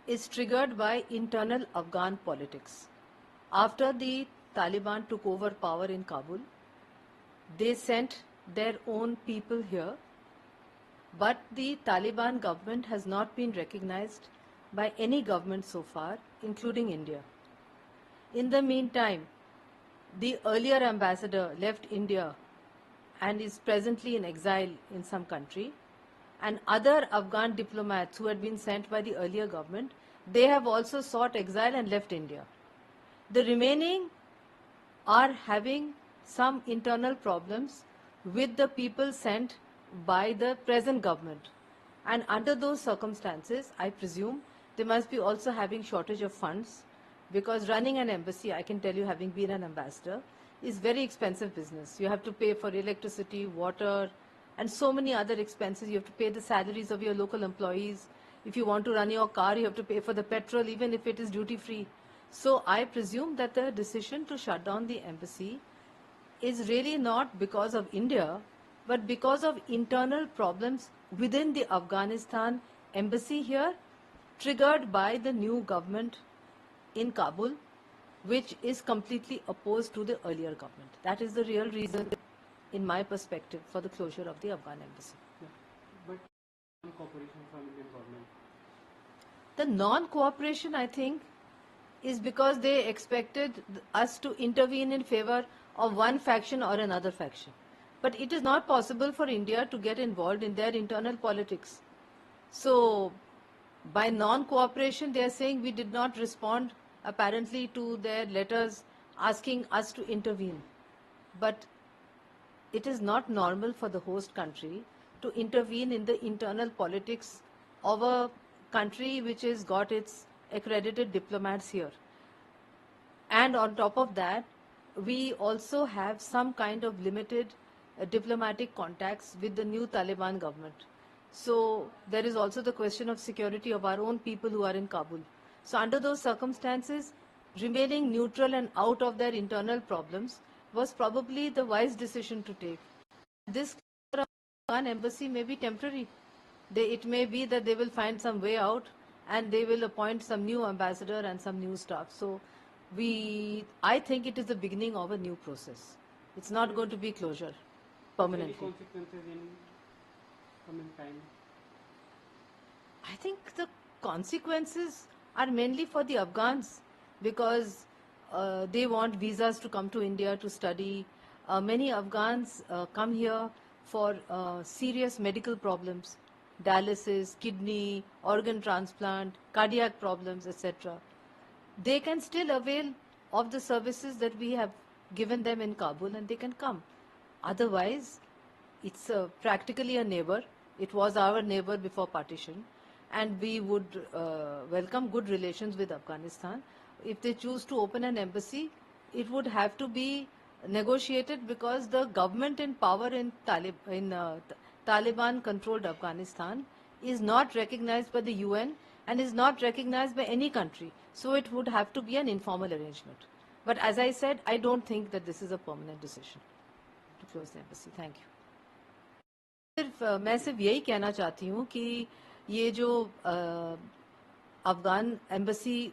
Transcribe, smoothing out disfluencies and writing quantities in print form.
is triggered by internal Afghan politics. After the Taliban took over power in Kabul, they sent their own people here, but the Taliban government has not been recognized by any government so far, including India. In the meantime, the earlier ambassador left India and is presently in exile in some country, and other Afghan diplomats who had been sent by the earlier government, they have also sought exile and left India. The remaining are having some internal problems with the people sent by the present government. And under those circumstances, I presume they must be also having shortage of funds, because running an embassy, I can tell you, having been an ambassador, is very expensive business. You have to pay for electricity, water, and so many other expenses. You have to pay the salaries of your local employees. If you want to run your car, you have to pay for the petrol, even if it is duty-free. So I presume that the decision to shut down the embassy is really not because of India, but because of internal problems within the Afghanistan embassy here, triggered by the new government in Kabul, which is completely opposed to the earlier government. That is the real reason, in my perspective, for the closure of the Afghan embassy. Yeah. But cooperation from Indian government? The non-cooperation, I think, is because they expected us to intervene in favor of one faction or another faction. But it is not possible for India to get involved in their internal politics. So, by non-cooperation, they are saying we did not respond apparently to their letters asking us to intervene. But it is not normal for the host country to intervene in the internal politics of a country which has got its accredited diplomats here. And on top of that, we also have some kind of limited diplomatic contacts with the new Taliban government. So there is also the question of security of our own people who are in Kabul. So under those circumstances, remaining neutral and out of their internal problems was probably the wise decision to take. This Afghan embassy may be temporary. It may be that they will find some way out and they will appoint some new ambassador and some new staff. So I think it is the beginning of a new process. It's not going to be closure permanently. Any consequences in coming time? I think the consequences are mainly for the Afghans, because they want visas to come to India to study. Many Afghans come here for serious medical problems, dialysis, kidney, organ transplant, cardiac problems, etc. They can still avail of the services that we have given them in Kabul, and they can come. Otherwise, it's practically a neighbor. It was our neighbor before partition, and we would welcome good relations with Afghanistan. If they choose to open an embassy, it would have to be negotiated, because the government in power in Taliban-controlled Afghanistan is not recognized by the UN and is not recognized by any country. So it would have to be an informal arrangement. But as I said, I don't think that this is a permanent decision to close the embassy. Thank you. मैं सिर्फ यही कहना चाहती हूँ कि ये जो Afghan embassy